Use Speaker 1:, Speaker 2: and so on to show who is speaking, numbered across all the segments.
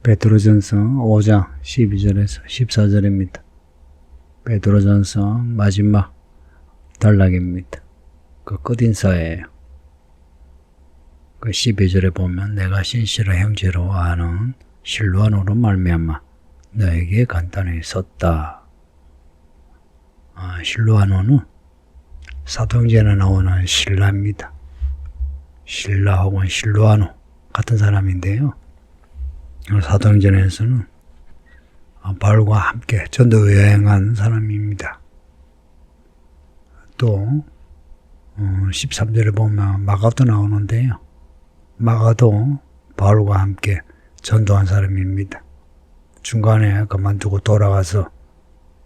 Speaker 1: 베드로전서 5장 12절에서 14절입니다. 베드로전서 마지막 단락입니다. 그 끝인사예요. 그 12절에 보면 내가 신실한 형제로 아는 실로아노로 말미암아 너에게 간단히 썼다. 실로아노는 사도행전에 나오는 신라입니다. 신라 혹은 실로아노 같은 사람인데요. 사도행전에서는 바울과 함께 전도 여행한 사람입니다. 또 13절에 보면 마가도 나오는데요. 마가도 바울과 함께 전도한 사람입니다. 중간에 그만두고 돌아가서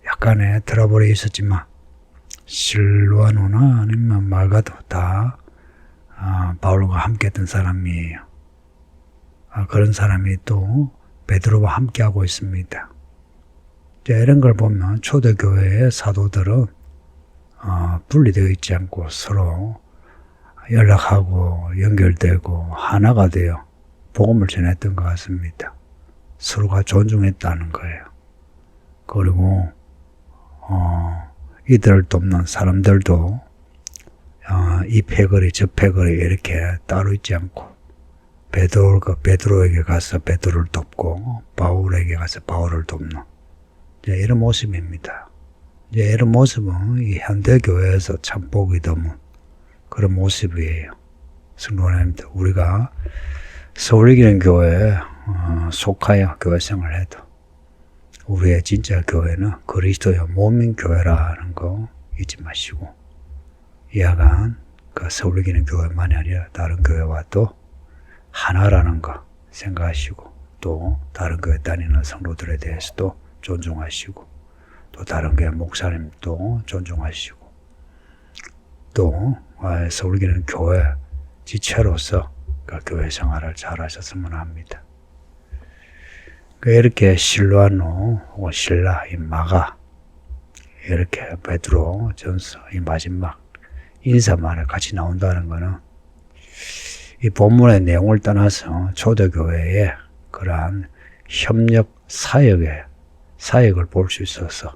Speaker 1: 약간의 트러블이 있었지만 실로아노나 아니면 마가도 다 바울과 함께 했던 사람이에요. 그런 사람이 또 베드로와 함께하고 있습니다. 이런 걸 보면 초대교회의 사도들은 분리되어 있지 않고 서로 연락하고 연결되고 하나가 되어 복음을 전했던 것 같습니다. 서로가 존중했다는 거예요. 그리고 이들을 돕는 사람들도 이 패거리 저 패거리 이렇게 따로 있지 않고 베드로에게 가서 베드로를 돕고 바울에게 가서 바울을 돕는 이런 모습입니다. 이런 모습은 이 현대교회에서 참 보기 드문 그런 모습이에요. 성도님들, 우리가 서울이기는 교회에 속하여 교회생활을 해도 우리의 진짜 교회는 그리스도의 몸인 교회라는 거 잊지 마시고 이하간 그 서울이기는 교회만이 아니라 다른 교회와 또 하나라는 거 생각하시고 또 다른 교회 다니는 성도들에 대해서도 존중하시고 또 다른 교회 목사님도 존중하시고 또 서울기는 교회 지체로서 그 교회 생활을 잘 하셨으면 합니다. 이렇게 실로아노 혹은 실라, 이 마가 이렇게 베드로 전서 이 마지막 인사만을 같이 나온다는 것은 이 본문의 내용을 떠나서 초대교회의 그러한 협력 사역을 볼 수 있어서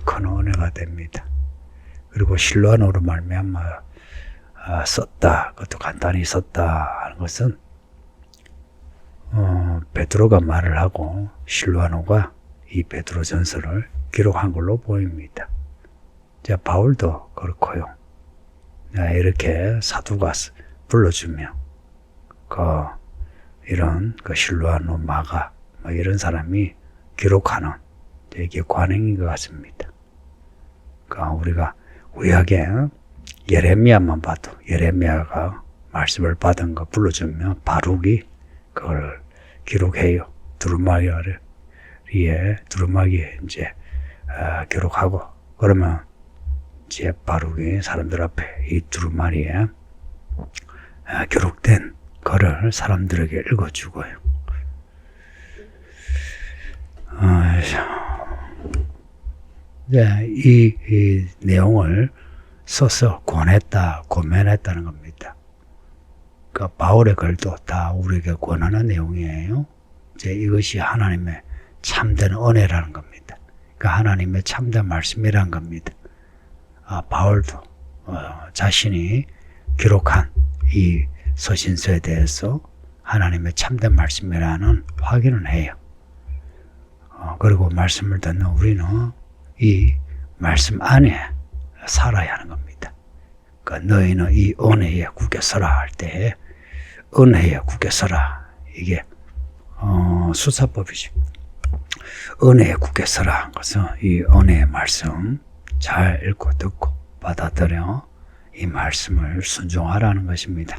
Speaker 1: 큰 은혜가 됩니다. 그리고 실로아노로 말미암아 썼다, 그것도 간단히 썼다 하는 것은 베드로가 말을 하고 실로아노가 이 베드로 전서를 기록한 걸로 보입니다. 바울도 그렇고요. 이렇게 사도가 불러주며 이런 실로아노 마가 이런 사람이 기록하는 이게 관행인 것 같습니다. 우리가 구약에 예레미야만 봐도 예레미야가 말씀을 받은 거 불러주면 바룩이 그걸 기록해요. 두루마기에 이제 기록하고 그러면 이제 바룩이 사람들 앞에 이 두루마리에 기록된 거를 사람들에게 읽어주고요. 이 내용을 써서 권했다, 고면했다는 겁니다. 바울의 글도 다 우리에게 권하는 내용이에요. 이것이 하나님의 참된 은혜라는 겁니다. 하나님의 참된 말씀이라는 겁니다. 바울도 자신이 기록한 이 서신서에 대해서 하나님의 참된 말씀이라는 확인을 해요. 그리고 말씀을 듣는 우리는 이 말씀 안에 살아야 하는 겁니다. 너희는 이 은혜에 굳게 서라 할 때 은혜에 굳게 서라 이게 수사법이죠. 은혜에 굳게 서라 한 것은 이 은혜의 말씀 잘 읽고 듣고 받아들여 이 말씀을 순종하라는 것입니다.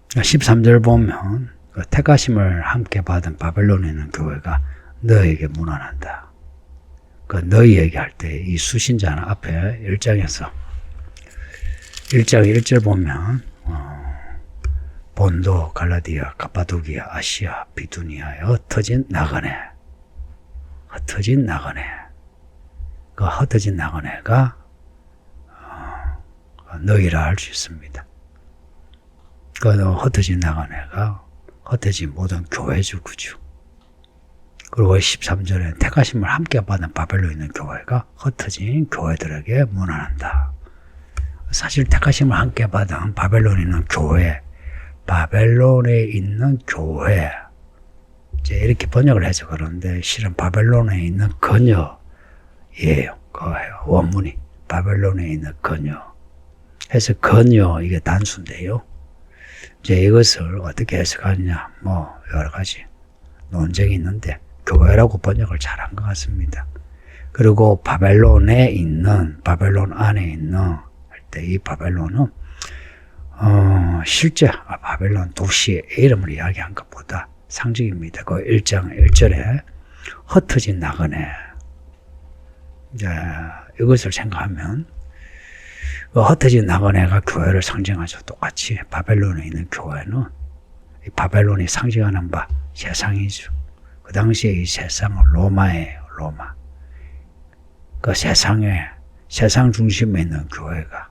Speaker 1: 13절 보면 택하심을 함께 받은 바벨론에 있는 교회가 너희에게 문안한다. 너희 얘기할 때 이 수신자는 앞에 1장 1절 보면 본도, 갈라디아, 갑바도기아, 아시아, 비두니아에 흩어진 나그네. 그 흩어진 나그네가 너희라 할 수 있습니다. 그 흩어진 나그네가 흩어진 모든 교회주 구주. 그리고 13절에 택하심을 함께 받은 바벨론에 있는 교회가 흩어진 교회들에게 문안한다. 사실 택하심을 함께 받은 바벨론에 있는 교회, 바벨론에 있는 교회, 이제 이렇게 번역을 해서 그러는데 실은 바벨론에 있는 거녀예요. 그 원문이 바벨론에 있는 거녀. 해서 거녀 이게 단수인데요. 이제 이것을 어떻게 해석하느냐, 뭐 여러 가지 논쟁이 있는데 교회라고 번역을 잘한 것 같습니다. 그리고 바벨론에 있는, 바벨론 안에 있는 할 때 이 바벨론은 실제 바벨론 도시의 이름을 이야기한 것보다 상징입니다. 그 1장 1절에 흩어진 나그네. 이제 이것을 생각하면 흩어진 나그네가 교회를 상징하죠. 똑같이 바벨론에 있는 교회는 이 바벨론이 상징하는 바 세상이죠. 그 당시에 이 세상은 로마예요. 로마. 그 세상 중심에 있는 교회가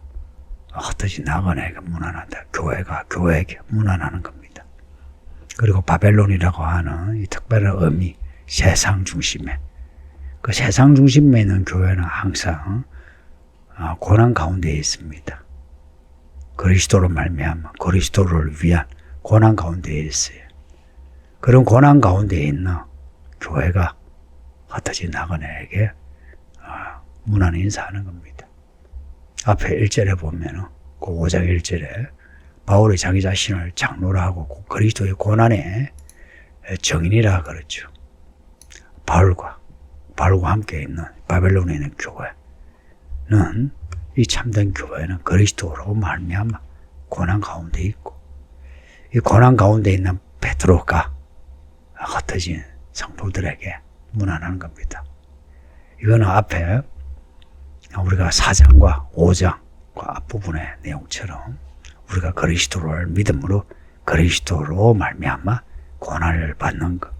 Speaker 1: 흩어진 나그네에게 문안한다. 교회가 교회에게 문안하는 겁니다. 그리고 바벨론이라고 하는 이 특별한 의미, 세상 중심에. 그 세상 중심에 있는 교회는 항상 고난 가운데에 있습니다. 그리스도로 말미암아 그리스도를 위한 고난 가운데에 있어요. 그런 고난 가운데에 있는 교회가 흩어진 나그네에게 문안 인사하는 겁니다. 앞에 1절에 보면은 그 5장 1절에 바울이 자기 자신을 장로라 하고 그리스도의 고난의 정인이라 그랬죠. 바울과 함께 있는 바벨론에 있는 교회는, 이 참된 교회는 그리스도로 말미암아 고난 가운데 있고, 이 고난 가운데 있는 베드로가 흩어진 성도들에게 문안하는 겁니다. 이거는 앞에 우리가 4장과 5장 그 앞부분의 내용처럼 우리가 그리스도를 믿음으로 그리스도로 말미암아 고난을 받는 것,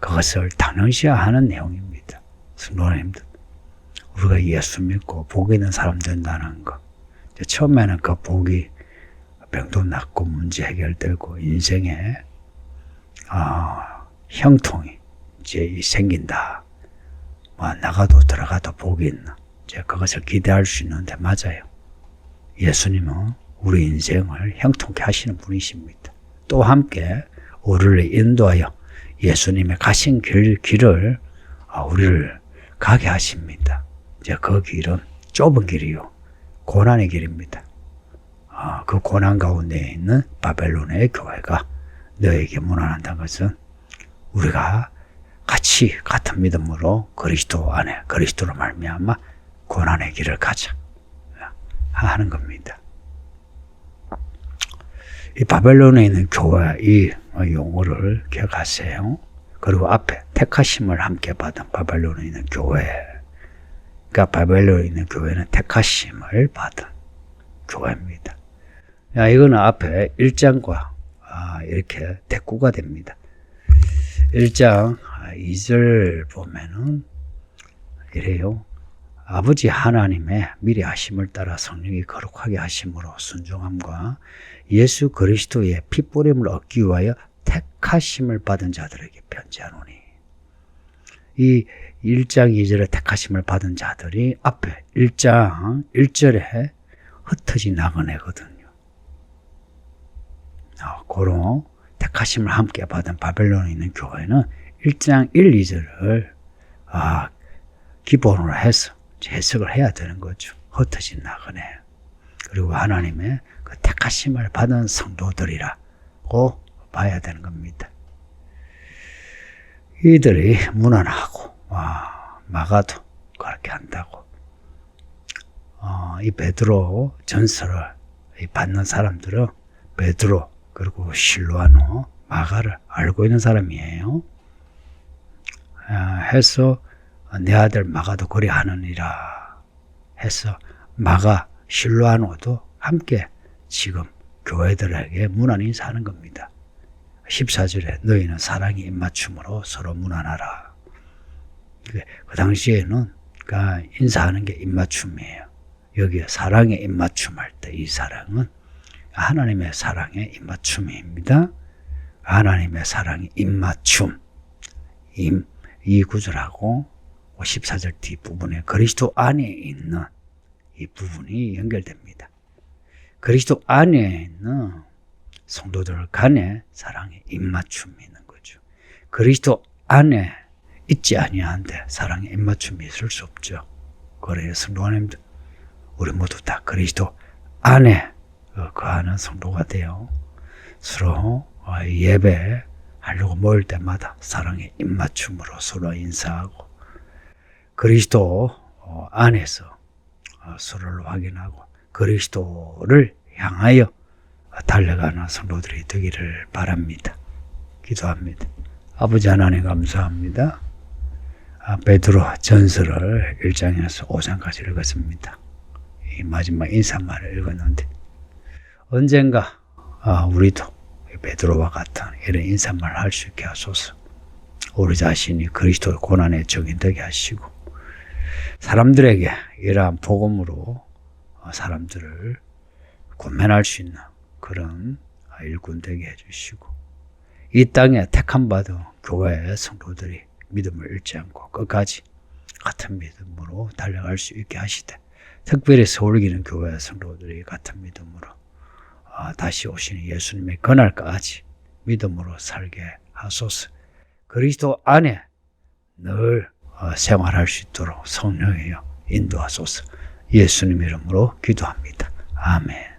Speaker 1: 그것을 당연시하는 내용입니다. 성도님들, 우리가 예수 믿고 복 있는 사람 된다는 것, 처음에는 그 복이 병도 낫고 문제 해결되고 인생에 형통이 이제 생긴다. 나가도 들어가도 복이 있나. 이제 그것을 기대할 수 있는데 맞아요. 예수님은 우리 인생을 형통케 하시는 분이십니다. 또 함께 우리를 인도하여 예수님의 가신 길을 우리를 가게 하십니다. 이제 그 길은 좁은 길이요. 고난의 길입니다. 그 고난 가운데 있는 바벨론의 교회가 너에게 문안한다는 것은 우리가 같은 믿음으로 그리스도 안에 그리스도로 말미암아 고난의 길을 가자 하는 겁니다. 이 바벨론에 있는 교회 이 용어를 기억하세요. 그리고 앞에 택하심을 함께 받은 바벨론에 있는 교회, 그러니까 바벨론에 있는 교회는 택하심을 받은 교회입니다. 이거는 앞에 1장과 이렇게 대꾸가 됩니다. 1장 2절 보면은 이래요. 아버지 하나님의 미리 하심을 따라 성령이 거룩하게 하심으로 순종함과 예수 그리스도의 피뿌림을 얻기 위하여 택하심을 받은 자들에게 편지하노니. 이 1장 2절에 택하심을 받은 자들이 앞에 1장 1절에 흩어진 나그네거든요. 그런 택하심을 함께 받은 바벨론에 있는 교회는 1장 1, 2절을 기본으로 해서 해석을 해야 되는 거죠. 흩어진 나그네. 그리고 하나님의 그 택하심을 받은 성도들이라고 봐야 되는 겁니다. 이들이 문안하고 마가도 그렇게 한다고. 이 베드로 전설을 받는 사람들은 베드로 그리고 실로아노 마가를 알고 있는 사람이에요. 해서 내 아들 마가도 그리 하느니라 해서 마가 실로아노도 함께 지금 교회들에게 문안 인사하는 겁니다. 14절에 너희는 사랑의 입맞춤으로 서로 문안하라. 그 당시에는 인사하는 게 입맞춤이에요. 여기에 사랑의 입맞춤 할 때 이 사랑은 하나님의 사랑의 입맞춤입니다. 하나님의 사랑의 입맞춤, 이 구절하고 14절 뒷부분에 그리스도 안에 있는 이 부분이 연결됩니다. 그리스도 안에 있는 성도들 간에 사랑의 입맞춤이 있는 거죠. 그리스도 안에 있지 아니한데 사랑의 입맞춤이 있을 수 없죠. 그래요. 성도님들 우리 모두 다 그리스도 안에 거하는 성도가 되어 서로 예배하려고 모일 때마다 사랑의 입맞춤으로 서로 인사하고 그리스도 안에서 서로를 확인하고 그리스도를 향하여 달려가는 성도들이 되기를 바랍니다. 기도합니다. 아버지 하나님 감사합니다. 베드로 전서를 1장에서 5장까지 읽었습니다. 이 마지막 인사말을 읽었는데 언젠가 우리도 베드로와 같은 이런 인사말을 할 수 있게 하소서. 우리 자신이 그리스도의 고난의 적이 되게 하시고 사람들에게 이러한 복음으로 사람들을 권면할 수 있는 그런 일꾼 되게 해주시고 이 땅에 택함받은 교회의 성도들이 믿음을 잃지 않고 끝까지 같은 믿음으로 달려갈 수 있게 하시되 특별히 서울기는 교회의 성도들이 같은 믿음으로 다시 오시는 예수님의 그날까지 믿음으로 살게 하소서. 그리스도 안에 늘 생활할 수 있도록 성령이여 인도하소서. 예수님 이름으로 기도합니다. 아멘.